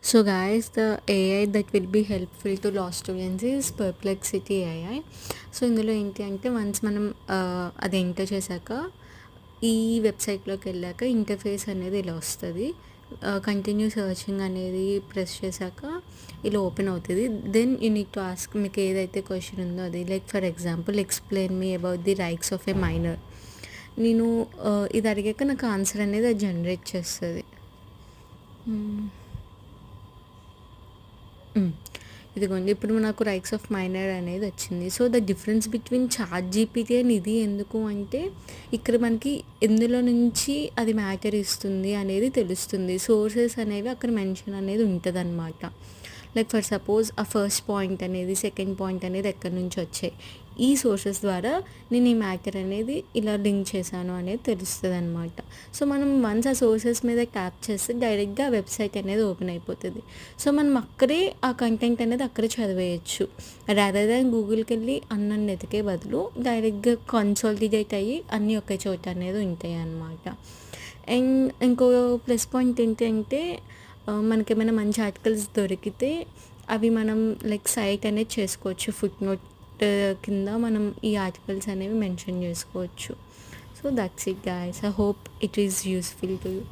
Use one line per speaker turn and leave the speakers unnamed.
So guys, the AI that will be helpful to law students is Perplexity AI. So ఇందులో ఏంటి అంటే once మనం అది enter చేశాక ఈ వెబ్సైట్లోకి వెళ్ళాక ఇంటర్ఫేస్ అనేది ఇలా వస్తుంది. కంటిన్యూ సర్చింగ్ అనేది ప్రెస్ చేశాక ఇలా ఓపెన్ అవుతుంది. Then you need to ask మీకు ఏదైతే క్వశ్చన్ ఉందో అది. Like for example explain me about the rights of a minor. నేను ఇది అడిగాక నాకు ఆన్సర్ అనేది అది జనరేట్ చేస్తుంది. ఇదిగోండి ఇప్పుడు నాకు రైట్స్ ఆఫ్ మైనర్ అనేది వచ్చింది. So the difference between ChatGPT and ఇది ఎందుకు అంటే ఇక్కడ మనకి ఎందులో నుంచి అది మ్యాటర్ ఇస్తుంది అనేది తెలుస్తుంది. సోర్సెస్ అనేవి అక్కడ మెన్షన్ అనేది ఉంటుందన్నమాట. లైక్ ఫర్ సపోజ్ ఆ ఫస్ట్ పాయింట్ అనేది సెకండ్ పాయింట్ అనేది ఎక్కడి నుంచి వచ్చాయి, ఈ సోర్సెస్ ద్వారా నేను ఈ మ్యాటర్ అనేది ఇలా లింక్ చేశాను అనేది తెలుస్తుంది అనమాట. సో మనం వన్స్ ఆ సోర్సెస్ మీద ట్యాప్ చేస్తే డైరెక్ట్గా ఆ వెబ్సైట్ అనేది ఓపెన్ అయిపోతుంది. సో మనం అక్కడే ఆ కంటెంట్ అనేది అక్కడే చదివేయచ్చు. రాదర్ దాన్ గూగుల్కి వెళ్ళి అన్నీ ఎతికే బదులు డైరెక్ట్గా కన్సాలిడేట్ అయ్యి అన్నీ ఒకే చోట అనేది ఉంటాయి అన్నమాట. అండ్ ఇంకో ప్లస్ పాయింట్ ఏంటంటే మనకేమైనా మంచి ఆర్టికల్స్ దొరికితే అవి మనం లైక్ సైట్ అనేది చేసుకోవచ్చు. ఫుట్ నోట్ కింద మనం ఈ ఆర్టికల్స్ అనేవి మెన్షన్ చేసుకోవచ్చు. So that's it guys. I hope it is useful to you.